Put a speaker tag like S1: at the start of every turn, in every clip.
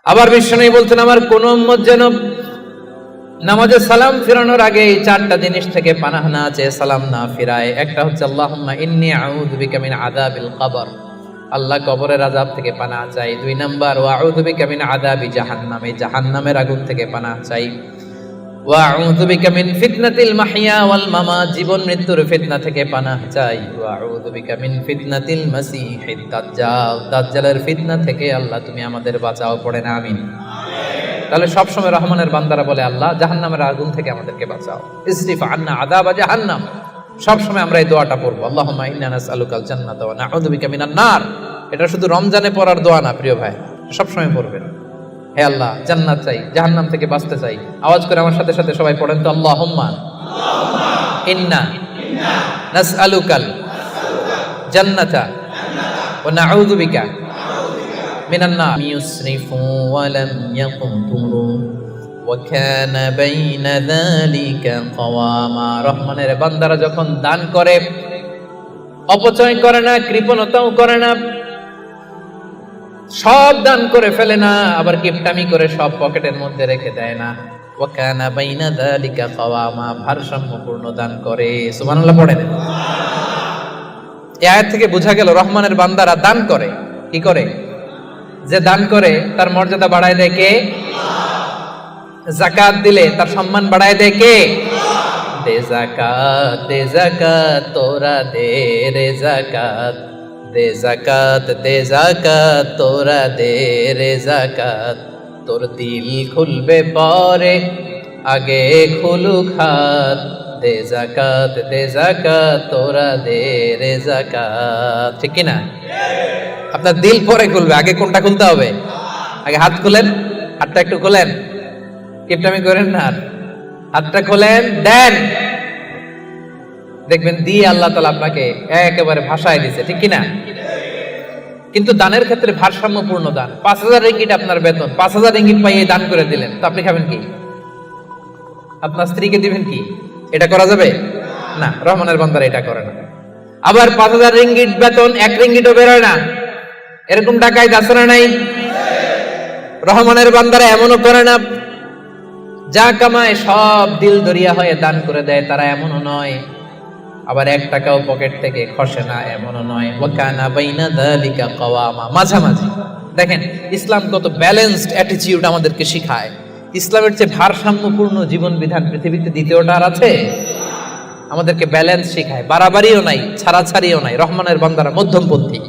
S1: আবার বিশ্বনবী বলছেন, আমার কোন উম্মত যেন নামাজে সালাম ফিরানোর আগে এই চারটা জিনিস থেকে পানাহ না চেয়ে সালাম না ফিরায়। একটা হচ্ছে আল্লাহুম্মা ইন্নী আউযু বিকা মিন আযাবিল কবর, আল্লাহ কবরের আযাব থেকে পানাহ চাই। 2 নাম্বার ওয়া আউযু বিকা মিন আযাবি জাহান্নাম, এই জাহান্নামের আগুন থেকে পানাহ চাই। ওয়া আউযু বিকা মিন ফিতনাতিল মাহইয়া ওয়াল মামাত, জীবন মৃত্যুর ফিতনা থেকে পানাহ চাই। ওয়া আউযু বিকা মিন ফিতনাতিল মাসীহিদ দাজ্জাল, দাজ্জালের ফিতনা থেকে আল্লাহ তুমি আমাদের বাঁচাও, পড়েন আমিন। তাহলে সবসময় রহমানের বান্দারা বলে, আল্লাহ জাহান্নামের আগুন থেকে আমাদেরকে বাঁচাও, ইসরিফ আন্না আযাবা জাহান্নাম। সবসময় আমরা এই দোয়াটা পড়বো, আল্লাহুম্মা ইন্না নাসআলুকাল জান্নাতা ওয়া নাউযু বিকা মিনান নার। এটা শুধু রমজানে পড়ার দোয়া না প্রিয় ভাই, সবসময় পড়বেন। হে আল্লাহ, জান্নাত চাই, জাহান্নাম থেকে বাঁচতে চাই। আওয়াজ করে আমার সাথে সাথে সবাই পড়েন তো, আল্লাহুম্মা ইন্না নাসআলুকাল জান্নাতা ওয়া নাউযু বিকা মিনান নার। ইউসরিফু ওয়া লাম ইয়াকুতুরু ওয়া কানা বাইনা যালিকা কাওয়ামা। রহমানের বান্দারা যখন দান করে, অপচয় করে না, কৃপণতাও করে না, সব দান করে ফেলে না, আবার কিপটামি করে সব পকেটের মধ্যে রেখে দেয় না। ওয়া কানা বাইনা যালিকা কাওয়ামা, ভারসাম্যপূর্ণ দান করে। সুবহানাল্লাহ পড়েন। এই আয়াত থেকে বোঝা গেল রহমানের বান্দারা দান করে। কি করে? যে দান করে তার মর্যাদা বাড়ায় দেয় কে? যাকাত দিলে তার সম্মান বাড়ায় দেয় কে? দে যাকাত, দে যাকাত, তোরা দে রে যাকাত, দে যাকাত, দে যাকাত, তোরা দে রে যাকাত। তোর দিল খুলবে পরে, আগে খুলুক হাত। দে যাকাত, দে যাকাত, তোরা দে রে যাকাত। ঠিক কি না? আপনার দিল পরে খুলবে, আগে কোনটা খুলতে হবে? আগে হাত খুলেন, হাতটা একটু খোলেন, কিপটামি করেন না, হাতটা খোলেন, দেন, দেখবেন দিয়ে আল্লাহ তাআলা আপনাকে একেবারে ভাষায় দিছে। ঠিক কি না? কিন্তু দানের ক্ষেত্রে ভারসাম্যপূর্ণ দান। 5000 রিঙ্গিট আপনার বেতন, 5000 রিঙ্গিট পাইয়ে দান করে দিলেন, তো আপনি খাবেন কি? আপনার স্ত্রীকে দিবেন কি? এটা করা যাবে না। রহমানের বান্দারা এটা করে না। আবার 5000 রিঙ্গিট বেতন, 1 রিঙ্গিটও বেরোয় না, এরকম টাকায় আছে না নাই? রহমানের বান্দারা এমনও করে না, যা কামায় সব দিল দরিয়া হয়ে দান করে দেয়, তারা এমনও নয়। আবার 1 টাকাও পকেট থেকে খসে না, এমনও নয়। ওয়া কানা বাইনা যালিকা কাওয়ামা, মাঝামাঝি। দেখেন ইসলাম কত ব্যালেন্সড অ্যাটিটিউড আমাদেরকে শিখায়। ইসলামের চেয়ে ভারসাম্যপূর্ণ জীবন বিধান পৃথিবীতে দ্বিতীয়টা আর আছে? আমাদেরকে ব্যালেন্স শিখায়, বাড়াবাড়িও নাই, ছাড়াছাড়িও নাই। রহমানের বান্দারা মধ্যমপন্থী।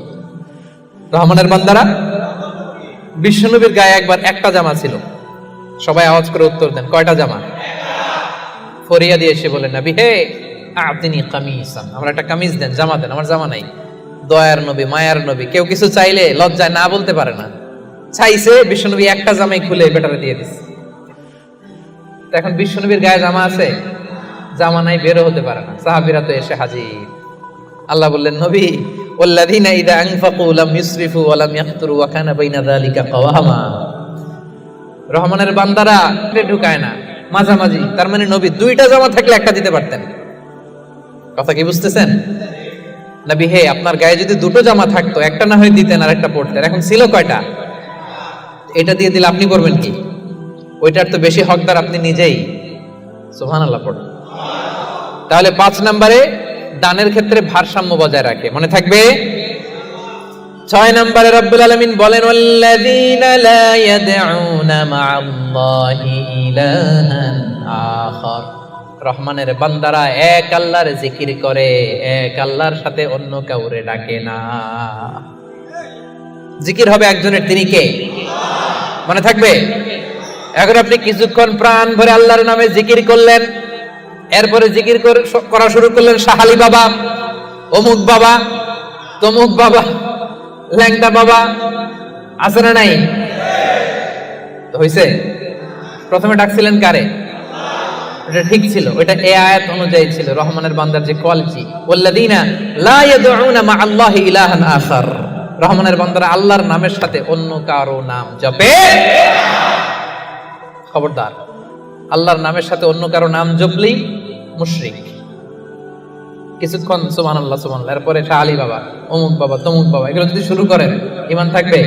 S1: রহমানের বান্দারা, বিশ্বনবীর গায়ে একবার একটা জামা ছিল। সবাই আওয়াজ করে উত্তর দেন, কয়টা জামা? ফরিয়া দিয়ে এসে বলেন, নবী হে আতিনি কামিসান, আমার একটা কামিজ দেন, জামা দেন, আমার জামা নাই। দয়ার নবী, মায়ার নবী, কেউ কিছু চাইলে লজ্জায় না বলতে পারে না। চাইছে, বিশ্বনবী একটা জামাই খুলে বেটারে দিয়ে দিছে। এখন বিশ্বনবীর গায়ে জামা আছে, জামা নাই, বেরো হতে পারে না। সাহাবীরা তো এসে হাজির। আল্লাহ বললেন, নবী ওয়াল্লাযীনা ইযা আনফাকু লাম ইউসরিফু ওয়া লাম ইয়াকতুরু ওয়া কানা বাইনা যালিকা কাওয়ামা। রহমানের বান্দারা ঢুকায় না, মাঝামাঝি। তার মানে নবী 2টা জামা থাকলে একটা দিতে পারতেন। কথা কি বুঝতেছেন? নবী হে, আপনার গায়ে যদি 2টো জামা থাকতো, একটা না হয় দিতেন আর একটা পরতেন। এখন ছিল কয়টা? এটা দিয়ে দিলে আপনি করবেন কি? ওইটার তো বেশি হকদার আপনি নিজেই। সুবহানাল্লাহ পড়ুন। তাহলে 5 নম্বরে দানের ক্ষেত্রে ভারসাম্য বজায় রাখে, মনে থাকবে। 6 নম্বরে রব্বুল আলামিন বলেন, ওয়াল্লাযীনা লা ইয়াদউনা মা'আল্লাহি ইলাহান আখার। রহমানের বান্দারা এক আল্লাহর জিকির করে, এক আল্লাহর সাথে অন্য কাউরে ডাকে না। জিকির হবে একজনের, তিনি কে? মনে থাকবে। এখন আপনি কিছুক্ষণ প্রাণ ভরে আল্লাহর নামে জিকির করলেন, এরপরে জিকির করা শুরু করলেন শাহালি বাবা, অমুক বাবা, তমুক বাবা, ল্যাংটা বাবা, আছে না নাই? হইছে? প্রথমে ডাকছিলেন কারে? এটা ঠিক ছিল, ওইটা এই আয়াত অনুযায়ী ছিল। রহমানের বান্দার যে কোয়ালিটি, ওয়াল্লাযীনা লা ইয়াদউনা মা'আল্লাহি ইলাহান আখার। রহমানের বান্দারা আল্লাহর নামের সাথে অন্য কারো নাম জপে। খবরদার, আল্লাহর নামের সাথে অন্য কারো নাম জপলেই মুশরিক। কিছুক্ষণ সুবহানাল্লাহ সুবহানাল্লাহ, এরপরে শাহ আলী বাবা, অমুক বাবা, তমুক বাবা, এগুলো যদি শুরু করেন, ঈমান থাকবে?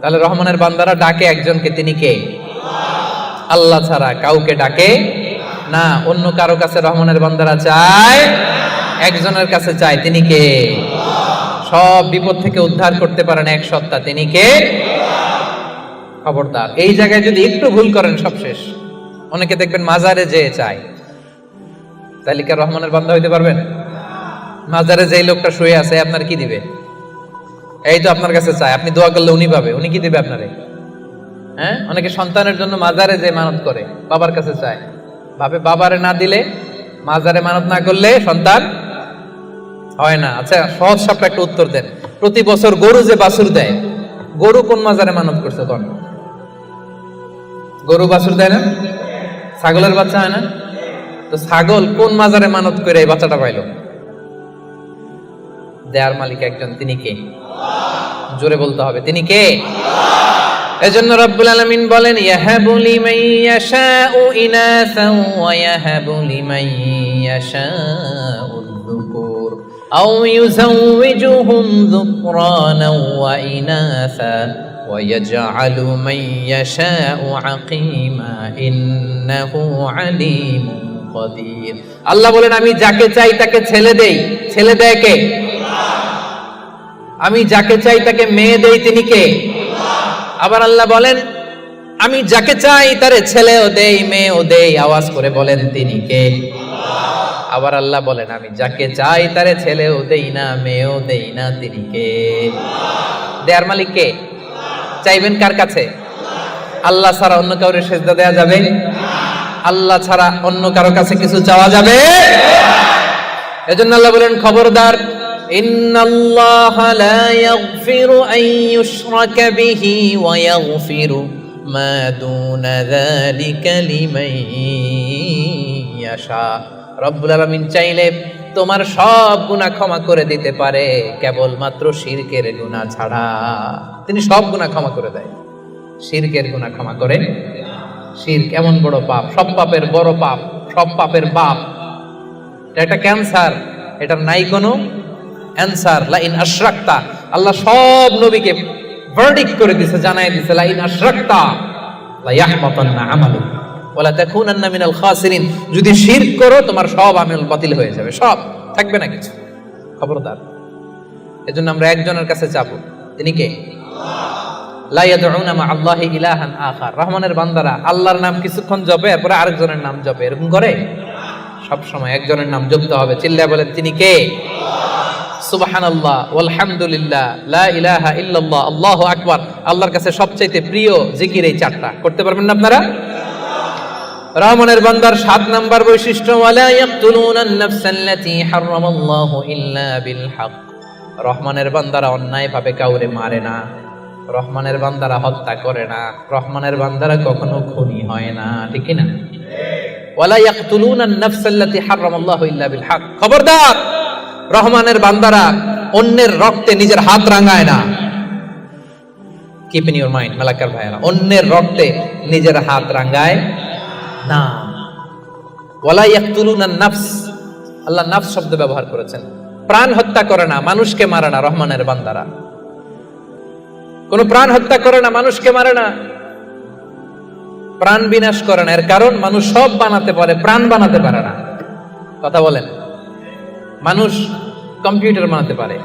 S1: তাহলে রহমানের বান্দারা ডাকে একজনকে, তিনি কে? আল্লাহ ছাড়া কাউকে ডাকে না। অন্য কারো কাছে রহমানের বান্দারা চায়, একজনের কাছে চায়, তিনি কে? সব বিপদ থেকে উদ্ধার করতে পারেন এক সত্তা, তিনি কে? খবরদার, এই জায়গায় যদি একটু ভুল করেন সব শেষ। অনেকে দেখবেন মাজারে যেয়ে চায়, তাহলে কি রহমানের বান্দা হইতে পারবেন? মাজারে যেই লোকটা শুয়ে আছে আপনার কি দিবে? এই তো আপনার কাছে চায়, আপনি দোয়া করলে উনি পাবে, উনি কি দিবে আপনারে? হ্যাঁ, অনেকে সন্তানের জন্য মাজারে যে মানত করে, বাবার কাছে চায়, ভাবে বাবারে না দিলে, মাজারে মানত না করলে সন্তান হয় না। আচ্ছা, সহজ সাপটা একটা উত্তর দেন। প্রতি বছর গরু যে বাছুর দেয়, গরু কোন মাজারে মানত করছে? কোন গরু বাছুর দেয় না? ছাগলের বাচ্চা হয় না? তো ছাগল কোন মাজারে মানত করে এই বাচ্চাটা পাইল? দেয়ার মালিক একজন, তিনি কে? জোরে বলতে হবে, তিনি কে? এজন্য রব্বুল আলামিন বলেন, ইয়াহাবু লিমান ইয়াশাউ ইনাসান ওয়া ইয়াহাবু লিমান ইয়াশাউ যুকুর আও ইউযাওয়িজুহুম যুকরানা ওয়া ইনাসা ওয়া ইয়াজআলু মান ইয়াশাউ আকীমা ইন্নাহু আলীমুন কাদির। আল্লাহ বলেন, আমি যাকে চাই তাকে ছেলে দেই। ছেলে দেয় কে? আমি যাকে চাই তাকে মেয়ে দেই, তিনি কে? আবার আল্লাহ বলেন, আমি যাকে চাই তারে ছেলেও দেই মেয়েও দেই। আওয়াজ করে বলেন, তিনি কে? আবার আল্লাহ বলেন, আমি যাকে চাই তারে ছেলেও দেই না মেয়েও দেই না, তিনি কে? দেয়ার মালিক কে? চাইবেন কার কাছে? আল্লাহ ছাড়া অন্য কাউরে সেজদা দেয়া যাবে? আল্লাহ ছাড়া অন্য কারো কাছে কিছু চাওয়া যাবে? এজন্য আল্লাহ বলেন, খবরদার, ইন্নাল্লাহা লা ইয়াগফিরু আন ইউশরাকা বিহি ওয়া ইয়াগফিরু মা দুনা যালিকা লিমান ইয়াশা। রব্বুল আলামিন চাইলে তোমার সব গুনাহ ক্ষমা করে দিতে পারে, কেবলমাত্র শিরকের গুনাহ ছাড়া। তিনি সব গুনাহ ক্ষমা করে দেয়, শিরকের গুনাহ ক্ষমা করে। শিরক এমন বড় পাপ, সব পাপের বড় পাপ, সব পাপের বাপ। এটা একটা ক্যান্সার, এটার নাই কোনো অ্যানসার। লা ইন আশরাকতা, আল্লাহ সব নবীকে ভার্ডিক্ট করে দিয়েছে, জানাই দিয়েছে, লা ইন আশরাকতা লা ইয়াহবাতান্না আমালুক ওয়া লা তাকুনান্না মিনাল খাসিরিন। যদি শিরক করো তোমার সব আমল বাতিল হয়ে যাবে, সব থাকবে না কিছু। খবরদার, এজন্য আমরা একজনের কাছে চাবো, তিনি কে? লা ইয়াদউনা মা আল্লাহি ইলাহান আখার। রহমানের বান্দারা আল্লাহর নাম কিছুক্ষণ জপে, এরপরে আরেকজনের নাম জপে, এরকম করে? সব সময় একজনের নাম জপতে হবে। চিল্লায় বলেন, তিনি কে? সুবহানাল্লাহ ওয়ালহামদুলিল্লাহ লা ইলাহা ইল্লাল্লাহ আল্লাহু আকবার। আল্লাহর কাছে সবচেয়ে প্রিয় জিকির এই চারটা। করতে পারবেন না আপনারা? রহমানের বান্দার 7 নাম্বার বৈশিষ্ট্য, ওয়ালা ইয়াকতুলুনান নাফসাল্লাতী হারামাল্লাহু ইল্লা বিল হক। রহমানের বান্দারা অন্যায় ভাবে কাউরে মারে না, রহমানের বান্দারা হত্যা করে না, রহমানের বান্দারা কখনো খুনি হয় না, ঠিক কি না? ওয়ালা ইয়াকতুলুনান নাফসাল্লাতী হারামাল্লাহু ইল্লা বিল হক। খবরদার, রহমানের বান্দারা অন্যের রক্তে নিজের হাত রাঙায় না। Keep in your mind Malakar ভাইরা, অন্যের রক্তে নিজের হাত রাঙায় না। ওয়ালা ইয়াকতুলুনান নাফস, আল্লাহ নাফস শব্দ ব্যবহার করেছেন। প্রাণ হত্যা করে না, মানুষকে মারে না। রহমানের বান্দারা কোন প্রাণ হত্যা করে না, মানুষকে মারে না, প্রাণ বিনাশ করে না। এর কারণ মানুষ সব বানাতে পারে, প্রাণ বানাতে পারে না। কথা বলেন, মানুষ কম্পিউটার বানাতে পারে,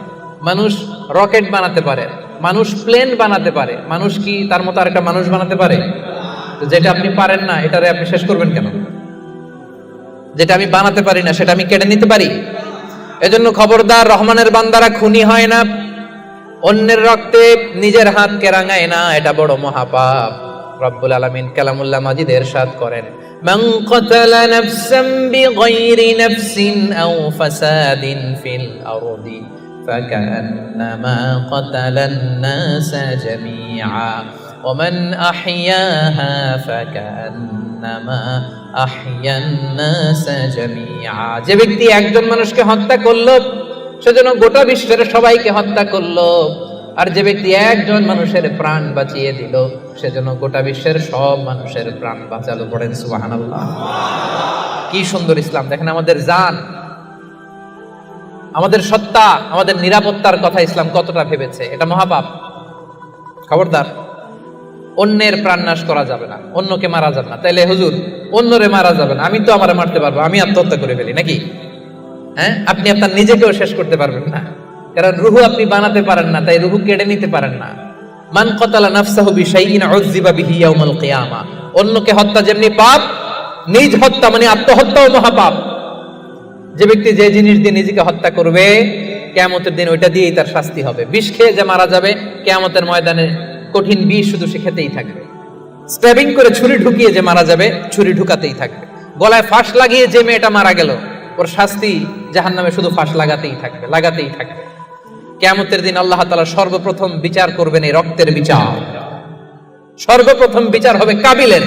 S1: মানুষ রকেট বানাতে পারে, মানুষ প্লেন বানাতে পারে। মানুষ কি তার মতো আরেকটা মানুষ বানাতে পারে? যেটা আপনি পারেন না, এটারে আপনি শেষ করবেন কেন? যেটা আমি বানাতে পারি না, সেটা আমি কেড়ে নিতে পারি? এজন্য খবরদার, রহমানের বান্দারা খুনি হয় না, অন্যের রক্তে নিজের হাতকে রাঙায় না, এটা বড় মহাপাপ। রব্বুল আলামিন কালামুল্লাহ মাজিদে ইরশাদ করেন, মান কাতালা নাফসান বিগাইরি নাফসিন আও ফাসাদিন ফিল আরদি ফাকান্নামা কাতালান নাসা জামিআ ওয়া মান আহইয়াহা ফাকান্নামা আহইয়ান নাসা জামিআ। যে ব্যক্তি একজন মানুষকে হত্যা করলো, সেজন্য গোটা বিশ্বের সবাইকে হত্যা করলো। আর যে ব্যক্তি একজন মানুষের প্রাণ বাঁচিয়ে দিল, সেজন্য গোটা বিশ্বের সব মানুষের প্রাণ বাঁচালো। পড়েন সুবহানাল্লাহ। কি সুন্দর ইসলাম! দেখেন, আমাদের জান, আমাদের সত্তা, আমাদের নিরাপত্তার কথা ইসলাম কতটা ভেবেছে। এটা মহাপাপ। খবরদার, অন্যের প্রাণ নাশ করা যাবে না, অন্যকে মারা যাবে না। তাইলে হুজুর অন্যরে মারা যাবে না, আমি তো আমারে মারতে পারবো, আমি আত্মহত্যা করে ফেলি নাকি? হ্যাঁ, আপনি আপনার নিজেকেও শেষ করতে পারবেন না, কারণ রুহু আপনি বানাতে পারেন না, তাই রুহু কেড়ে নিতে পারেন না। মান কতালা নাফসাহু বিশাইইন উযযিবা বিহি ইয়াউমাল কিয়ামা, অন্যকে হত্যা যেমনি পাপ, নিজ হত্যা মানে আত্মহত্যাও মহাপাপ। যে ব্যক্তি যে জিনিস দিয়ে নিজেকে হত্যা করবে, কিয়ামতের দিন ওইটা দিয়েই তার শাস্তি হবে। বিষ খেয়ে যে মারা যাবে, কিয়ামতের ময়দানে কঠিন বিষ শুধু সে খেতেই থাকবে। স্ট্যাবিং করে ছুরি ঢুকিয়ে যে মারা যাবে, ছুরি ঢুকাতেই থাকবে। গলায় ফাঁস লাগিয়ে যে মেয়েটা মারা গেল, ওর শাস্তি জাহান্নামে শুধু ফাঁস লাগাতেই থাকবে, লাগাতেই থাকবে। কিয়ামতের দিন আল্লাহ তাআলা সর্বপ্রথম বিচার করবেন এই রক্তের বিচার। সর্বপ্রথম বিচার হবে কাবিলের।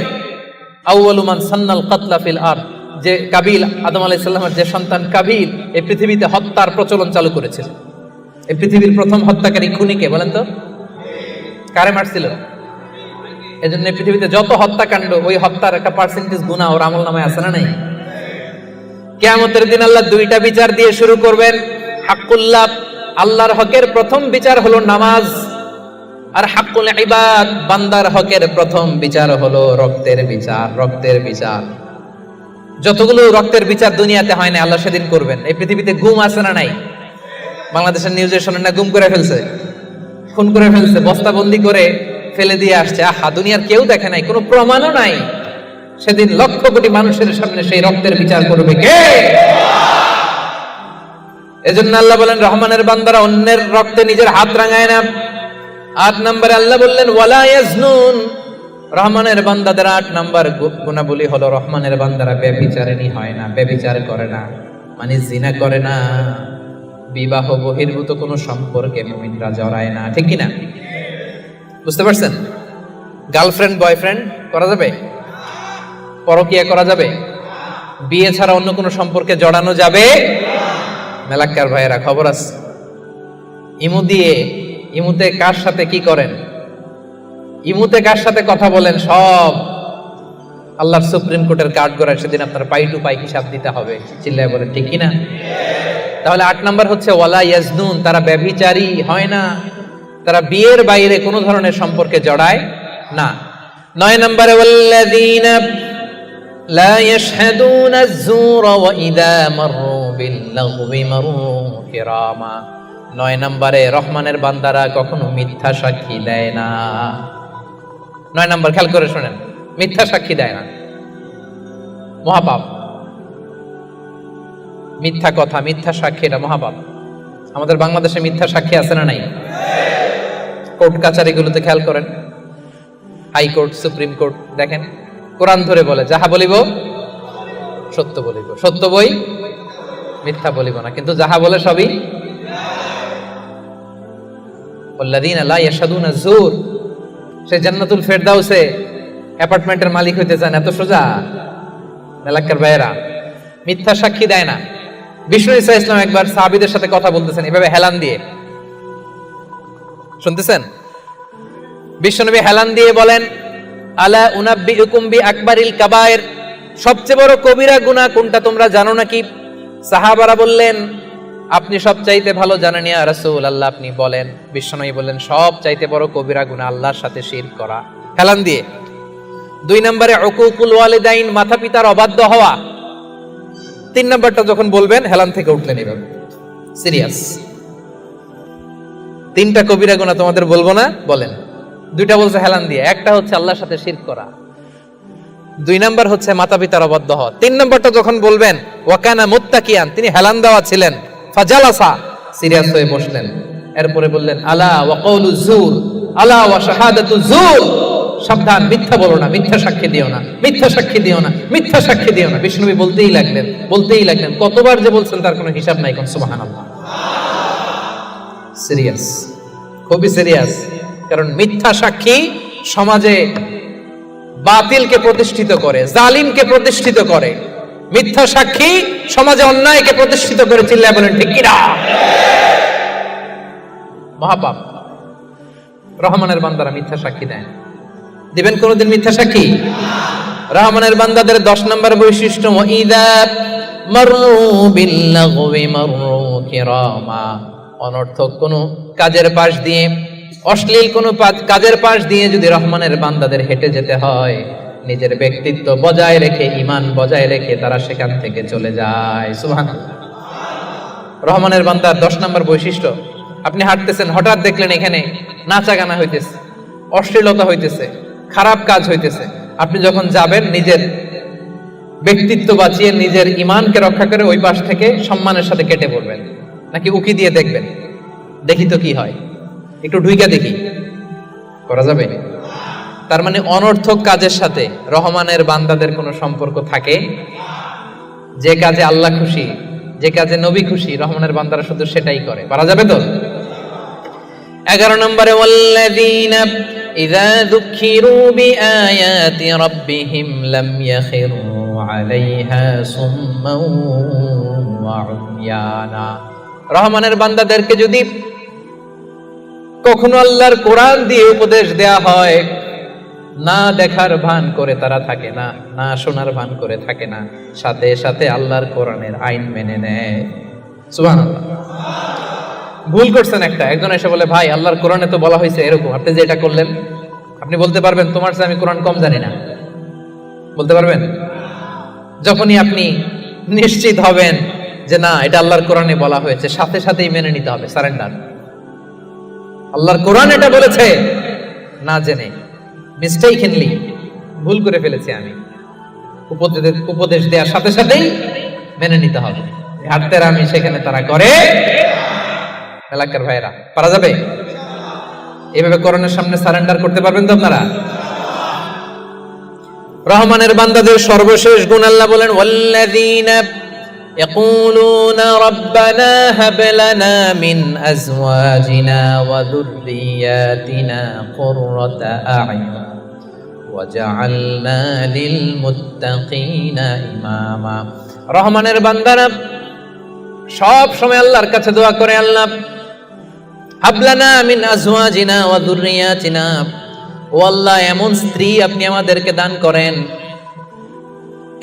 S1: আউয়ালু মান সান্নাল কাতলা ফিল আরদ, যে কাবিল, আদম আলাইহিস সালামের যে সন্তান কাবিল, এই পৃথিবীতে হত্যার প্রচলন চালু করেছিল। এই পৃথিবীর প্রথম হত্যাকারী খুনিকে বলেন তো? কারে মারছিল? এজন্য পৃথিবীতে যত হত্যাকাণ্ড, ওই হত্যার একটা পার্সেন্টেজ গুনাহ ওর আমলনামায় আছে না নাই? কিয়ামতের দিন আল্লাহ দুইটা বিচার দিয়ে শুরু করবেন। হাক্কুল্লাহ, আল্লাহর হকের প্রথম বিচার হলো নামাজ, আর হাক্কুল ইবাদ, বান্দার হকের প্রথম বিচার হলো রক্তের বিচার। রক্তের বিচার, যতগুলো রক্তের বিচার দুনিয়াতে হয় না, আল্লাহ সেদিন করবেন। এই পৃথিবীতে গুম আছে না নাই? বাংলাদেশের নিউজে শোনেন না, গুম করে ফেলছে, খুন করে ফেলছে, বস্তাবন্দি করে ফেলে দিয়ে আসছে। আহা, দুনিয়ার কেউ দেখে নাই, কোনো প্রমাণও নাই। সেদিন লক্ষ কোটি মানুষের সামনে সেই রক্তের বিচার করবে কে? এজন্য আল্লাহ বলেন, রহমানের বান্দারা অন্যের রক্তে নিজের হাত রাঙায় না। 8 নম্বরে আল্লাহ বললেন ওয়ালা ইয়াজনুন, রহমানের বান্দাদের 8 নম্বর গুণাবলী হলো রহমানের বান্দারা ব্যভিচারিণী হয় না, ব্যভিচার করে না, মানে জিনা করে না, বিবাহ বহির্ভূত কোনো সম্পর্কে মুমিনরা জড়ায় না। ঠিক কি না? বুঝতে পারছেন? গার্লফ্রেন্ড বয়ফ্রেন্ড করা যাবে? পরকিয়া করা যাবে? বিয়ে ছাড়া অন্য কোনো সম্পর্কে জড়ানো যাবে? মেলাক্কার ভাইয়েরা খবর আছে, ইমুতে কার সাথে কি করেন, ইমুতে কার সাথে কথা বলেন, সব আল্লাহর সুপ্রিম কোর্টের কার্ড করার সেদিন আপনার পাই টু পাই হিসাব দিতে হবে। চিল্লায় বলেন ঠিক কিনা? তাহলে 8 নাম্বার হচ্ছে ওয়ালা ইয়াজনুন, তারা ব্যভিচারী হয় না, তারা বিয়ের বাইরে কোনো ধরনের সম্পর্কে জড়ায় না। 9 নম্বরে ওয়াল্লাযীনা লা ইয়াশহাদুনা আয-যুরা ওয়া ইযা মাররু বিল-লাগবি মাররু কিরামা। 9 নম্বরে রহমানের বান্দারা কখনো মিথ্যা সাক্ষী দেয় না। 9 নম্বর খেয়াল করে শুনেন, মিথ্যা সাক্ষী দেয় না, মহাপাপ। মিথ্যা কথা, মিথ্যা সাক্ষী, এটা মহাপাপ। আমাদের বাংলাদেশে মিথ্যা সাক্ষী আছে না নাই? কোর্ট কাচারিগুলোতে খেয়াল করেন, হাইকোর্ট, সুপ্রিম কোর্ট, দেখেন কোরআন ধরে বলে যাহা বলিব সত্য বলিব, সত্য বই মিথ্যা বলিব না, কিন্তু যাহা বলে সবই। ওয়াল্লাযীনা লা ইয়াশহাদুনা যুর, সে জান্নাতুল ফেরদাউসে অ্যাপার্টমেন্টের মালিক হইতে চান, এত সোজা? মেলাক্কার ভাইয়েরা, মিথ্যা সাক্ষী দেয় না। বিষ্ণু ঈসা ইসলাম একবার সাহাবীদের সাথে কথা বলতেছেন এভাবে হেলান দিয়ে, শুনতেছেন? বিশ্বনবী হেলান দিয়ে বলেন, আলা উনাব্বিউকুম বিআকবারিল কাবায়ের, সবচেয়ে বড় কবিরা গুনাহ কোনটা তোমরা জানো নাকি? সাহাবারা বললেন, আপনি সবচাইতে ভালো জানেন ইয়া রাসূলুল্লাহ, আপনি বলেন। বিশ্বনবী বললেন, সবচাইতে বড় কবিরা গুনাহ আল্লাহর সাথে শিরক করা। হেলান দিয়ে। 2 নম্বরে উকুকুল ওয়ালিদাইন, মাতা পিতার অবাধ্য হওয়া। 3 নম্বরটা যখন বলবেন হেলান থেকে উঠলেন এভাবে, সিরিয়াস। 3টা কবিরা গুনাহ তোমাদের বলবো না, বলেন। 2টা বলছে হেলান দিয়ে, একটা হচ্ছে আল্লাহর সাথে শিরক করা, 2 নাম্বার হচ্ছে মাতা পিতার অবাধ্য হওয়া। 3 নাম্বারটা যখন বলবেন, ওয়াকানা মুত্তাকিয়ান, তিনি হেলান দেওয়া ছিলেন, ফাজালাসা, সিরিয়াস হয়ে বসলেন। এরপরে বললেন, আলা ওয়া কাউলু যুর, আলা ওয়া শাহাদাতু যুর, সাবধান, মিথ্যা বলো না, মিথ্যা সাক্ষী দিও না, মিথ্যা সাক্ষী দিও না, মিথ্যা সাক্ষী দিও না। বিষ্ণুবী বলতেই লাগলেন, কতবার যে বলছেন তার কোনো হিসাব নাই। কোন সুবহানাল্লাহ। সিরিয়াস, খুবই সিরিয়াস। কারণ মিথ্যা সাক্ষী সমাজে বাতিলকে প্রতিষ্ঠিত করে, জালিমকে প্রতিষ্ঠিত করে। মিথ্যা সাক্ষী সমাজে অন্যায়কে প্রতিষ্ঠিত করে। চিল্লায় বলেন ঠিক কিনা? মহাপাপ। রহমানের বান্দারা মিথ্যা সাক্ষী দেন। দিবেন কোনদিন মিথ্যা সাক্ষী? রহমানের বান্দাদের 10 নম্বর বৈশিষ্ট্য, ওয়াইদা মাররু বিল-লাগবি মাররু কিরামা, অনর্থক কোন কাজের পাশ দিয়ে, অশ্লীল কোনো কাজের পাশ দিয়ে যদি রহমানের বান্দাদের হেঁটে যেতে হয়, নিজের ব্যক্তিত্ব বজায় রেখে, ঈমান বজায় রেখে তারা সেখান থেকে চলে যায়। সুবহানাল্লাহ। রহমানের বান্দার 10 নম্বর বৈশিষ্ট্য, আপনি হাঁটতেছেন, হঠাৎ দেখলেন এখানে নাচা গানা হইতেছে, অশ্লীলতা হইতেছে, খারাপ কাজ হইতেছে। আপনি যখন যাবেন, নিজের ব্যক্তিত্ব বাঁচিয়ে, নিজের ঈমানকে রক্ষা করে ওই পাশ থেকে সম্মানের সাথে কেটে পড়বেন, নাকি উকি দিয়ে দেখবেন দেখি তো কি হয়, একটু ঢুইকা দেখি, করা যাবে? তার মানে অনর্থক কাজের সাথে রহমানের বান্দাদের কোনো সম্পর্ক থাকে? যে কাজে আল্লাহ খুশি, যে কাজে নবী খুশি, রহমানের বান্দারা শুধু সেটাই করে। পারা যাবে তো? 11 নম্বরে, ওয়াল্লাযীনা ইযা যুকিরু বিআয়াতি রাব্বিহিম লাম ইয়াখিরু আলাইহা সুম্মান ওয়া উময়ানা। রহমানের বান্দাদেরকে যদি কখনো আল্লাহর কোরআন দিয়ে উপদেশ দেয়া হয়, না দেখার ভান করে তারা থাকে না, না শোনার ভান করে থাকে না, সাথে সাথে আল্লাহর কোরআনের আইন মেনে নেয়। সুবহানাল্লাহ। ভুল করছেন একটা, একজন এসে বলে, ভাই আল্লাহর কোরআনে তো বলা হয়েছে এরকম, আপনি যে এটা করলেন, আপনি বলতে পারবেন তোমার চেয়ে আমি কোরআন কম জানি না? বলতে পারবেন? যখনই আপনি নিশ্চিত হবেন যে না, এটা আল্লাহর কোরআনে বলা হয়েছে, সাথে সাথেই মেনে নিতে হবে, সারেন্ডার। আল্লাহর কোরআন এটা বলেছে, না জেনে মিস্টেকলি ভুল করে ফেলেছি আমি, উপদেশ দেওয়ার সাথে সাথেই মেনে নিতে হবে। হাঁটতে আমি সেখানে তারা করে। এলাকার ভাইরা, পারা যাবে? এভাবে কোরআনের সামনে সারেন্ডার করতে পারবেন তো আপনারা? রহমানের বান্দাদের সর্বশেষ গুণ আল্লাহ বলেন, ওয়াল্লাযীনা ইয়াকুলুনা রাব্বানা হাব লানা মিন আজওয়াজিনা ওয়া যুররিয়াতিনা কুররাতা আ'য়ুন ওয়াজআলনা লিল মুত্তাকিনা ইমামা। রহমানের বান্দারা সব সময় আল্লাহর কাছে দোয়া করে, আল্লাহ হাব লানা মিন আজওয়াজিনা ওয়া যুররিয়াতিনা, ও আল্লাহ এমন স্ত্রী আপনি আমাদেরকে দান করেন,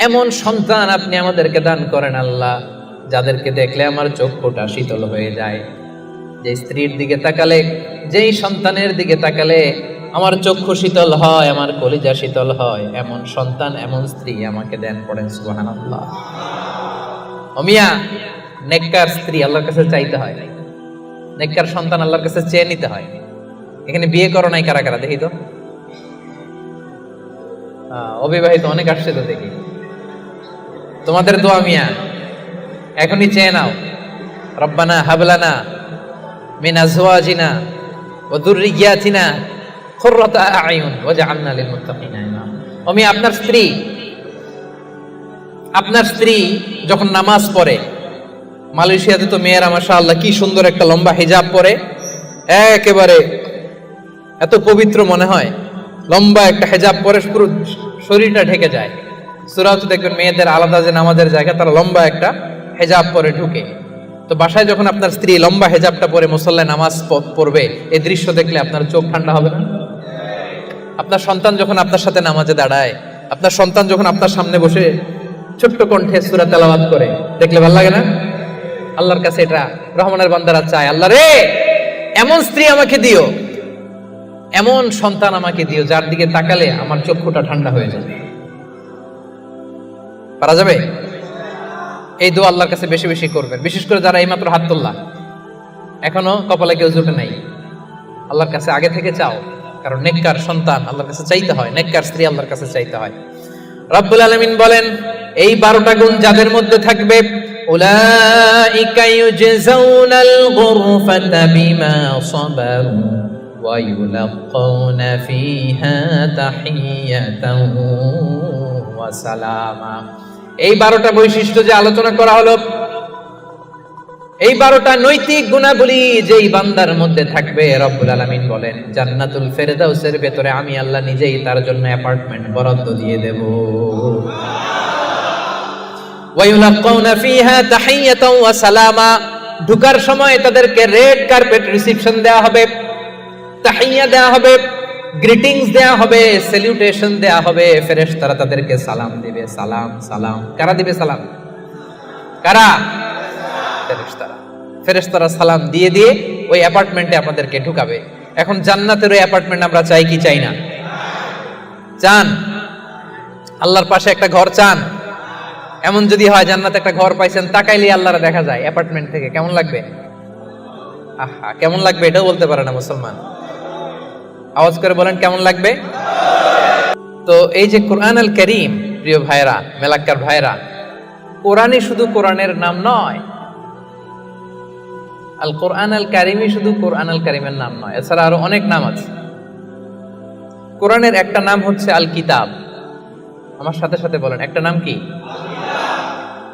S1: এমন সন্তান আপনি আমাদেরকে দান করেন আল্লাহ, যাদেরকে দেখলে আমার চক্ষুটা শীতল হয়ে যায়। যে স্ত্রীর দিকে তাকালে, যেই সন্তানের দিকে তাকালে আমার চক্ষু শীতল হয়, আমার কলিজা শীতল হয়, এমন সন্তান, এমন স্ত্রী আমাকে দেন। পড়েন সুবহানাল্লাহ। ওমিয়া, নেককার স্ত্রী আল্লাহর কাছে চাইতে হয়, নেককার সন্তান আল্লাহর কাছে চেয়ে নিতে হয়। এখানে বিয়ে করো নাই কারা কারা দেখি তো? অবিবাহিত অনেক আসছে তো দেখি। তোমাদের দোয়া মিয়া, এখনই চেয়ে নাও, রব্বানা হাবলানা মিন আজওয়াজিনা ওয়া যুররিয়াতিনা কুররাতা আ'য়ুন ওয়াজআলনা লিল মুত্তাকিনা ইমামা। ওমি, আপনার স্ত্রী যখন নামাজ পড়ে, মালয়েশিয়াতে তো মেয়েরা মাশাআল্লাহ কি সুন্দর একটা লম্বা হিজাব পরে, একেবারে এত পবিত্র মনে হয়, লম্বা একটা হিজাব পরে পুরো শরীরটা ঢেকে যায়। সূরাতে দেখবেন মেয়েদের আলাদা যে নামাজের জায়গা, তারা লম্বা একটা হিজাব পরে ঢুকে। তো বাসায় যখন আপনার স্ত্রী লম্বা হিজাবটা পরে মুসল্লায় নামাজ পড়বে, এই দৃশ্য দেখলে আপনার চোখ ঠান্ডা হবে না? আপনার সন্তান যখন আপনার সাথে নামাজে দাঁড়ায়, আপনার সন্তান যখন আপনার সামনে বসে ছোট্ট কণ্ঠে সূরা তেলাওয়াত করে, দেখলে ভালো লাগে না? আল্লাহর কাছে এটা রহমানের বান্দারা চায়, আল্লাহ রে এমন স্ত্রী আমাকে দিও, এমন সন্তান আমাকে দিও, যার দিকে তাকালে আমার চক্ষুটা ঠান্ডা হয়ে যাবে। পারা যাবে? এই দোয়া আল্লাহর কাছে বেশি বেশি করবেন, বিশেষ করে যারা এইমাত্র হাত তুললা, এখনো কপালে কেউ জুটে নাই, আল্লাহর কাছে আগে থেকে চাও, কারণ নেককার সন্তান আল্লাহর কাছে চাইতে হয়, নেককার স্ত্রী আল্লাহর কাছে চাইতে হয়। রব্বুল আলামিন বলেন, এই 12টা গুণ যাদের মধ্যে থাকবে, উলাইকা ইউজজাউনাল গুরফাতা বিমা সাবারু ওয়া ইউলাক্কাউনা ফিহা তাহিয়াতান ওয়া সালামা। এই 12টা বৈশিষ্ট্য যে আলোচনা করা হলো, এই 12টা নৈতিক গুণাবলী যেই বান্দার মধ্যে থাকবে, রব্বুল আলামিন বলেন জান্নাতুল ফেরদাউসের ভেতরে আমি আল্লাহ নিজেই তার জন্য অ্যাপার্টমেন্ট বরাদ্দ দিয়ে দেব। ওয়া ইউলাক্কাউনা ফিহা তাহিয়াতান ওয়া সালামা, ঢোকার সময় তাদেরকে রেড কার্পেট রিসেপশন দেওয়া হবে, তাহিয়া দেওয়া হবে, গ্রিটিংস দেওয়া হবে, স্যালুটেশন দেওয়া হবে, ফেরেশতারা তাদেরকে সালাম দিবে। সালাম সালাম কারা দিবে? সালাম কারা? ফেরেশতারা। ফেরেশতারা সালাম দিয়ে দিয়ে ওই অ্যাপার্টমেন্টে আপনাদেরকে ঢুকাবে। এখন জান্নাতের অ্যাপার্টমেন্ট আমরা চাই কি চাই না? চান? আল্লাহর পাশে একটা ঘর চান? এমন যদি হয় জান্নাতে একটা ঘর পাইছেন, তাকাইলে আল্লাহরা দেখা যায় অ্যাপার্টমেন্ট থেকে, কেমন লাগবে? আহা, কেমন লাগবে এটাও বলতে পারে না মুসলমান। আওয়াজ করে বলেন কেমন লাগবে। তো এই যে কোরআন আল কারীম, প্রিয় ভাইরা, মেলাক্কার ভাইরা, কোরআনই শুধু কোরআনের নাম নয়, আল কোরআন আল কারীমই শুধু কোরআন আল কারীমের নাম নয়, এছাড়া আরো অনেক নাম আছে। কোরআনের একটা নাম হচ্ছে আল কিতাব। আমার সাথে সাথে বলেন একটা নাম কি?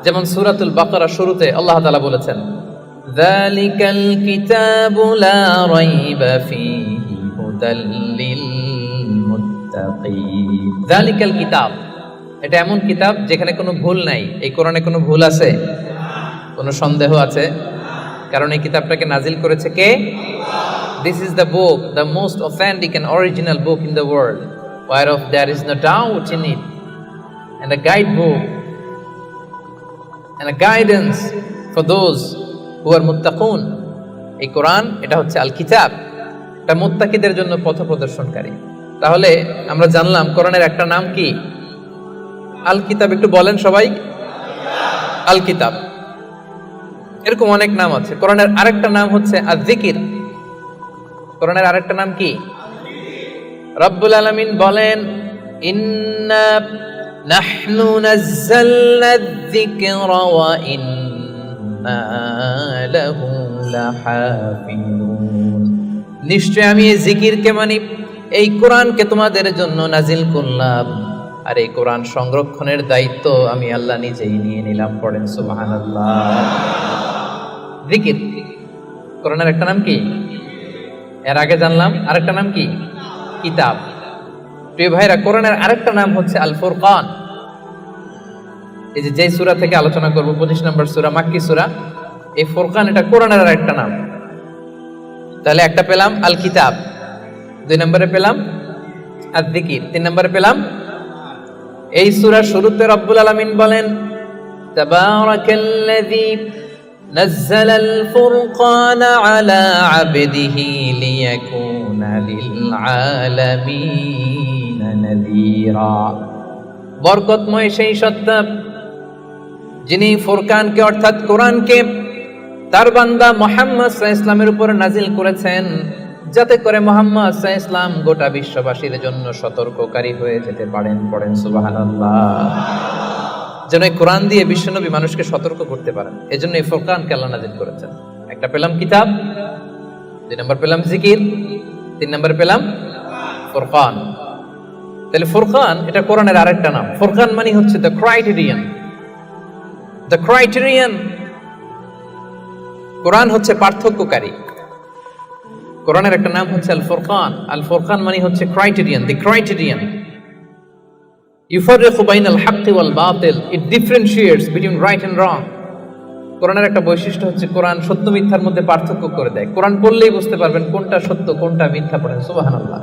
S1: যেমন সূরাতুল বাকারা শুরুতে আল্লাহ তাআলা বলেছেন, যালিকাল কিতাবু লা রাইবা ফীহি হুদাল লিল মুত্তাকিন। যালিকাল কিতাব, এটা এমন কিতাব যেখানে কোনো ভুল নাই। এই কোরআনে কোনো ভুল আছে? কোনো সন্দেহ আছে? কারণ এই কিতাবটাকে নাজিল করেছে কে? This is the book, the most authentic and original book in the world, whereof there is no doubt in it, and a guidebook and a guidance for those who are muttaqun. এই কোরআন, এটা হচ্ছে আল কিতাব, এটা মুত্তাকিদের জন্য পথ প্রদর্শনকারী। তাহলে আমরা জানলাম কোরআনের একটা নাম কি? আল কিতাব। একটু বলেন সবাই, আল কিতাব। এরকম অনেক নাম আছে। কোরআনের আরেকটা নাম হচ্ছে আয-যিকির। কোরআনের আরেকটা নাম কি? রব্বুল আলামিন বলেন, ইন্না নাহনু নাযালনা আয-যিকরা ওয়া ইন্না লাহু লাহাফিজুন। নিশ্চয় আমি এই জিকিরকে মানি, এই কোরআনকে তোমাদের জন্য নাজিল করলাম, আর এই কোরআন সংরক্ষণের দায়িত্ব আমি আল্লাহ নিজেই নিয়ে নিলাম। পড়েন সুবহানাল্লাহ। জিকির, কোরআনের একটা নাম কি? এর আগে জানলাম আরেকটা নাম কি? কিতাব। প্রিয় ভাইরা, কোরআনের আরেকটা নাম হচ্ছে আল ফুরকান। এই যে সূরা থেকে আলোচনা করব, 25 নম্বর সূরা, মাক্কি সূরা, এই ফুরকান এটা কোরআনের আরেকটা নাম। তাহলে একটা পেলাম আল কিতাব, 2 নম্বরে পেলাম আয-যিকির, 3 নম্বরে পেলাম। এই সূরার শুরুতে রব্বুল আলামিন বলেন, তাবারাকাল্লাযী নাযালাল ফুরকানা আলা আবদিহি লিয়াকুনা লিল আলামিনা নাযীরা। বরকতময় সেই সত্তা যিনি ফুরকানকে অর্থাৎ কোরআনকে তার বান্দা মুহাম্মদ সাল্লাল্লাহু আলাইহি ওয়াসাল্লামের উপর নাজিল করেছেন, যাতে করে মুহাম্মদ সাল্লাল্লাহু আলাইহি ওয়াসাল্লাম গোটা বিশ্ববাসীর জন্য সতর্ককারী হয়ে যেতে পারেন। পড়েন সুবহানাল্লাহ। যেন এই কোরআন দিয়ে বিশ্বনবী মানুষকে সতর্ক করতে পারেন, এজন্য এই ফুরকানকে আল্লাহ নাজিল করেছেন। একটা পেলাম কিতাব, 2 নম্বর পেলাম জিকির, 3 নম্বর পেলাম ফুরকান। তাহলে ফুরকান এটা কোরআনের আরেকটা নাম। ফুরকান মানে হচ্ছে দ্য ক্রাইটেরিয়ান। দ্য ক্রাইটেরিয়ান, কোরআন হচ্ছে পার্থক্যকারী। কোরআনের একটা নাম হচ্ছে আল ফুরকান। আল ফুরকান মানে হচ্ছে ক্রাইটেরিয়ান, দি ক্রাইটেরিয়ান। ইউফাররিকু বাইনাল হাক্কি ওয়াল বাতিল, it differentiates between right and wrong. কোরআনের একটা বৈশিষ্ট্য হচ্ছে কোরআন সত্য মিথ্যার মধ্যে পার্থক্য করে দেয়। কোরআন পড়লেই বুঝতে পারবেন কোনটা সত্য কোনটা মিথ্যা। পড়েন সুবহানাল্লাহ।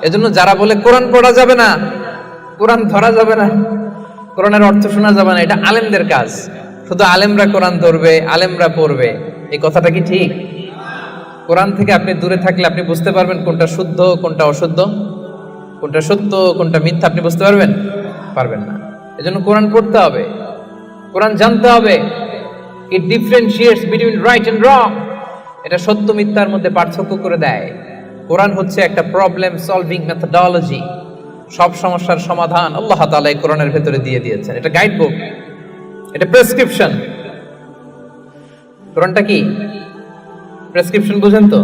S1: এজন্য যারা বলে কোরআন পড়া যাবে না, কোরআন ধরা যাবে না, কোরআনের অর্থ শোনা যাবে না, এটা আলেমদের কাজ। শুধু আলেমরা কোরআন ধরবে, আলেমরা পড়বে, এই কথাটা কি ঠিক? কোরআন থেকে আপনি দূরে থাকলে আপনি বুঝতে পারবেন কোনটা শুদ্ধ কোনটা অশুদ্ধ, কোনটা সত্য কোনটা মিথ্যা, আপনি বুঝতে পারবেন না। এজন্য কোরআন পড়তে হবে, কোরআন জানতে হবে। It differentiates between right and wrong, এটা সত্য মিথ্যার মধ্যে পার্থক্য করে দেয়। কোরআন হচ্ছে একটা প্রবলেম সলভিং মেথডোলজি। সব সমস্যার সমাধান আল্লাহ তাআলা এই কোরআনের ভেতরে দিয়ে দিয়েছেন। এটা গাইড বুক, এটা প্রেসক্রিপশন। কোরআনটা কি প্রেসক্রিপশন? বুঝেন তো?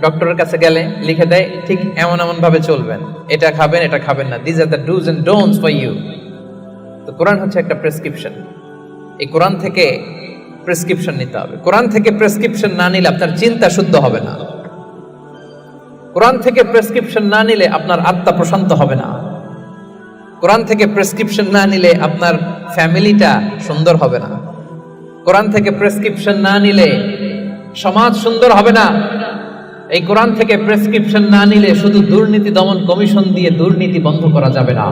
S1: ডক্টরের কাছে গেলে লিখে দেয় ঠিক এমন এমন ভাবে চলবেন, এটা খাবেন এটা খাবেন না, this are the dos and don'ts for you. তো কোরআন হচ্ছে একটা প্রেসক্রিপশন। এই কোরআন থেকে প্রেসক্রিপশন নিতে হবে। কোরআন থেকে প্রেসক্রিপশন না নিলে আপনার চিন্তা শুদ্ধ হবে না। কোরআন থেকে প্রেসক্রিপশন না নিলে আপনার আত্মা প্রশান্ত হবে না। কোরআন থেকে প্রেসক্রিপশন না নিলে আপনার ফ্যামিলিটা সুন্দর হবে না। কোরআন থেকে প্রেসক্রিপশন না নিলে সমাজ সুন্দর হবে না। এই কোরআন থেকে প্রেসক্রিপশন না নিলে শুধু দুর্নীতি দমন কমিশন দিয়ে দুর্নীতি বন্ধ করা যাবে না।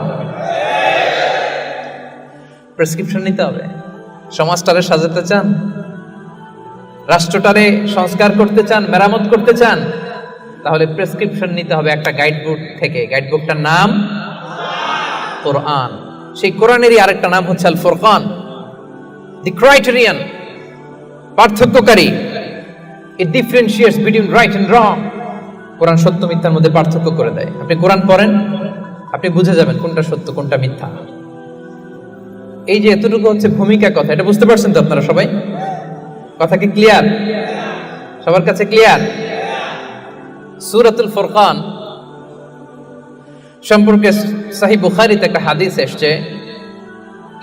S1: প্রেসক্রিপশন নিতে হবে। সমাজটারে সাজাতে চান, রাষ্ট্রটারে সংস্কার করতে চান, মেরামত করতে চান, তাহলে প্রেসক্রিপশন নিতে হবে একটা গাইডবুক থেকে। গাইডবুকটার নাম কোরআন। সেই কোরআনেরই আরেকটা নাম হচ্ছে আল ফুরকান, দি ক্রাইটেরিয়ান, পার্থক্যকারী। It differentiates between right and wrong. Quran সত্য মিথ্যার মধ্যে পার্থক্য করে দেয়। আপনি কোরআন পড়েন, আপনি বুঝে যাবেন কোনটা সত্য কোনটা মিথ্যা। এই যে এতটুকু হচ্ছে ভূমিকা কথা, এটা বুঝতে পারছেন তো আপনারা সবাই? কথা কি ক্লিয়ার? সবার কাছে ক্লিয়ার? সূরাতুল ফুরকান সম্পর্কে সহিহ বুখারীতে একটা হাদিস এসেছে।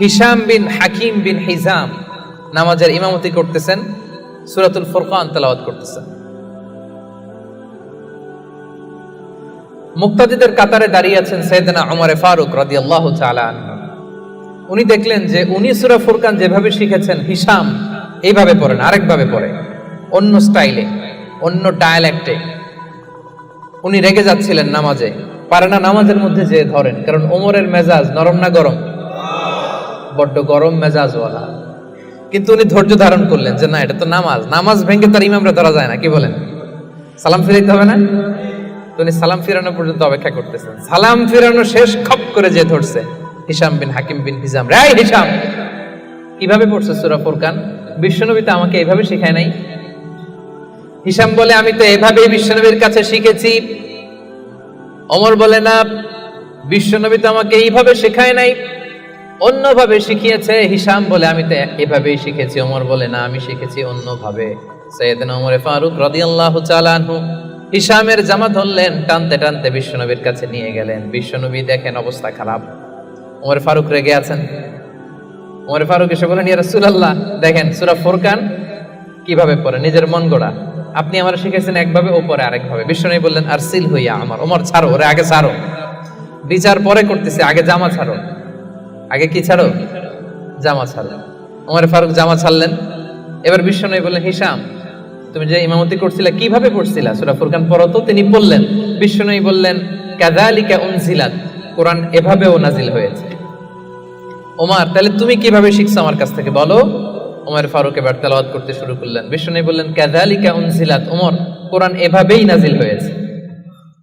S1: হিশাম বিন হাকিম বিন হিজাম নামাজের ইমামতি করতেছেন, সূরাতুল ফুরকান তেলাওয়াত করতেছেন। মুক্তাদিদের কাতারে দাঁড়িয়ে আছেন সাইয়েদনা ওমর ফারুক রাদিয়াল্লাহু তাআলা আনহু। উনি দেখলেন যে উনি সূরা ফুরকান যেভাবে শিখেছেন হিশাম এইভাবে পড়েন, আরেকভাবে পড়ে, অন্য স্টাইলে, অন্য ডায়ালেক্টে। উনি রেগে যাচ্ছিলেন নামাজে, পারে না নামাজের মধ্যে যে ধরেন, কারণ ওমরের মেজাজ নরম না গরম? বড্ড গরম মেজাজওয়ালা। কিন্তু উনি ধৈর্য ধারণ করলেন যে না, এটা তো নামাজ, নামাজ ভেঙে তার ইমামরা ধরা যায় না, কি বলেন? সালাম ফিরাইতে হবে না? উনি সালাম ফিরানো পর্যন্ত অপেক্ষা করতেছেন। সালাম ফিরানো শেষ, খপ করে যে ধরছে হিশাম বিন হাকিম বিন হিজাম। রে হিশাম, কিভাবে পড়ছে সূরা ফুরকান? বিশ্বনবী তো আমাকে এইভাবে শেখায় নাই। হিশাম বলে আমি তো এভাবেই বিশ্বনবীর কাছে শিখেছি। ওমর বলে না, বিশ্বনবী তো আমাকে এইভাবে শেখায় নাই, অন্যভাবে শিখিয়েছে। হিশাম বলে আমি তো এভাবেই শিখেছি। ওমর বলে না, আমি শিখেছি অন্যভাবে। সাইয়েদনা ওমর ফারুক রাদিয়াল্লাহু তাআলা আনহু হিশামের জামা ধরলেন, টানতে টানতে বিশ্বনবীর কাছে নিয়ে গেলেন। বিশ্বনবী দেখেন অবস্থা খারাপ, ওমর ফারুক রেগে আছেন। ওমর ফারুক এসে বলেন, ইয়া রাসূলুল্লাহ, দেখেন সূরা ফুরকান কিভাবে পড়ে, নিজের মন গড়া। আপনি আমার শিখেছেন একভাবে, ও পরে আরেকভাবে। বিশ্বনবী বললেন, আরসিল হইয়া আমার, ওমর ছাড়ো ওরে, আগে ছাড়ো, বিচার পরে করতেছে, আগে জামা ছাড়ো। আগে কি ছাড়ো? জামা ছাড়ো। ওমর ফারুক জামা ছাড়লেন। এবার বিশ্বনবী বললেন, হিশাম, তুমি যে ইমামতি করছিলা কিভাবে পড়ছিলা? সূরা ফুরকান পড়ো তো। তিনি বললেন, বিশ্বনবী বললেন, কাযালিকা উনজিলাত, কোরআন এভাবেও নাজিল হয়েছে। ওমর, তাহলে তুমি কিভাবে শিখছো আমার কাছ থেকে বলো। ওমর ফারুক এবার তেলাওয়াত করতে শুরু করলেন। বিশ্বনবী বললেন, কাযালিকা উনজিলাত, ওমর, কোরআন এভাবেই নাজিল হয়েছে।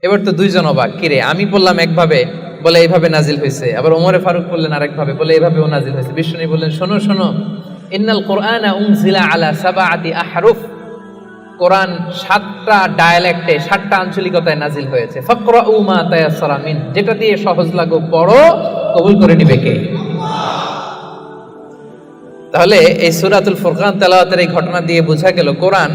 S1: এবার তো দুইজন অবাক, কিরে আমি বললাম একভাবে, বলে এইভাবে নাজিল হয়েছে। আবার ওমর ফারুক বললেন আরেকভাবে, বলে এভাবেও নাজিল হয়েছে। বিশ্বনবী বললেন, শোনো শোনো, ইন্নাল কুরআনা উনজিলা আলা সাবআতি আহরুফ, কোরআন 7টা ডায়ালেক্টে, 7টা আঞ্চলিকতায় নাজিল হয়েছে। ফাকরাউ মা তায়াসসারা মিন, যেটা দিয়ে সহজ লাগো পড়ো, কবুল করে নিবে কে? তাহলে এই সূরাতুল ফুরকান তেলাওয়াতের এই ঘটনা দিয়ে বোঝা গেল কোরআন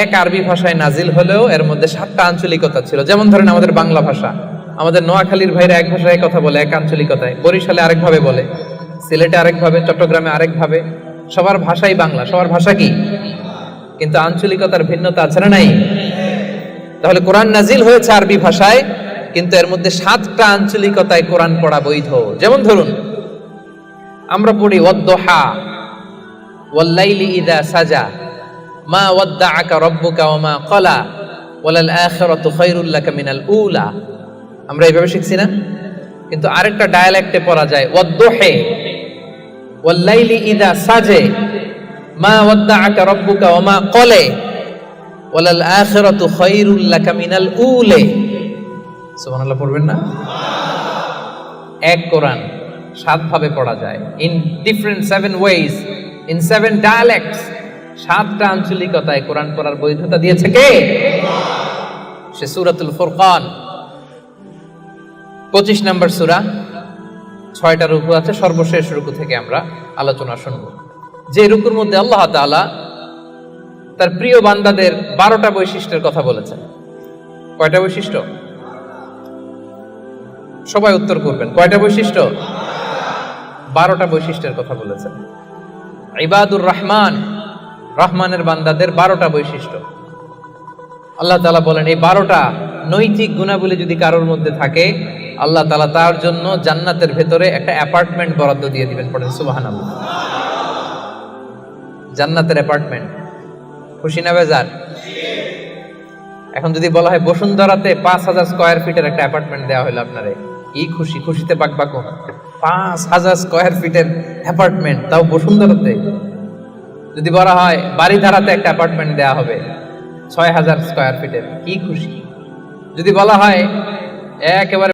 S1: এক আরবি ভাষায় নাজিল হলেও এর মধ্যে 7টা আঞ্চলিকতা ছিল। যেমন ধরেন আমাদের বাংলা ভাষা, আমাদের নোয়াখালীর ভাইরা এক ভাষায় কথা বলে, এক আঞ্চলিকতায়, বরিশালে আরেকভাবে বলে, সিলেটে আরেকভাবে, চট্টগ্রামে আরেকভাবে। সবার ভাষাই বাংলা, সবার ভাষা কি, কিন্তু আঞ্চলিকতার ভিন্নতা আছে না নাই? তাহলে কোরআন নাজিল হয়েছে আরবি ভাষায়, কিন্তু এর মধ্যে 7টা আঞ্চলিকতায় কোরআন পড়া বৈধ। যেমন ধরুন আমরা পড়ি ওয়াদ-দুহা ওয়াল-লাইলি ইযা সাজা মা ওয়াদ্দাআকা রাব্বুকা ওয়া মা ক্বালা ওয়ালাল আখিরাতু খায়রুল লাকা মিনাল উলা। আমরা এইভাবে শিখছি না? কিন্তু আরেকটা ডায়ালেক্টে পড়া যায় ওয়াদ-দুহি ওয়াল-লাইলি ইযা সাজে মা ওয়াদ্দাআকা রাব্বুকা ওয়া মা ক্বালা ওয়ালাল আখিরাতু খায়রুল লাকা মিনাল উলা। সুবহানাল্লাহ পড়বেন না? এক কোরআন 7 ভাবে পড়া যায়, in different 7 ways, in 7 dialects. 7টা আঞ্চলিকতায় কোরআন পড়ার বৈধতা দিয়েছে কে? সে সূরাতুল ফুরকান 25 নম্বর সূরা, 6টা রুকু আছে। সর্বশেষ রুকু থেকে আমরা আলোচনা শুনব, যে রুকুর মধ্যে আল্লাহ তাআলা তার প্রিয় বান্দাদের 12টা বৈশিষ্ট্যের কথা বলেছেন। কয়টা বৈশিষ্ট্য? সবাই উত্তর করবেন, কয়টা বৈশিষ্ট্য? 12টা বৈশিষ্ট্যের কথা বলেছেন। ইবাদুর রহমান, রহমানের বান্দাদের 12টা বৈশিষ্ট্য আল্লাহ তাআলা বলেন। এই 12টা নৈতিক গুণাবলী যদি কারোর মধ্যে থাকে, আল্লাহ তাআলা তার জন্য জান্নাতের ভেতরে একটা অ্যাপার্টমেন্ট বরাদ্দ দিয়ে দিবেন। পড়েন সুবহানাল্লাহ। জান্নাতের অ্যাপার্টমেন্ট, খুশি না বেজার? এখন যদি বলা হয় বসুন্ধরাতে 5000 স্কয়ার ফিটের একটা অ্যাপার্টমেন্ট দেওয়া হলো আপনারে, কি খুশি, খুশিতে বাকবাকো। 5000 স্কয়ার ফিটের অ্যাপার্টমেন্ট, তাও বসুন্ধরাতে। যদি বলা হয় বাড়িধারাতে একটা অ্যাপার্টমেন্ট দেওয়া হবে, 6000 স্কয়ার ফিটের, কি খুশি। যদি বলা হয় একেবারে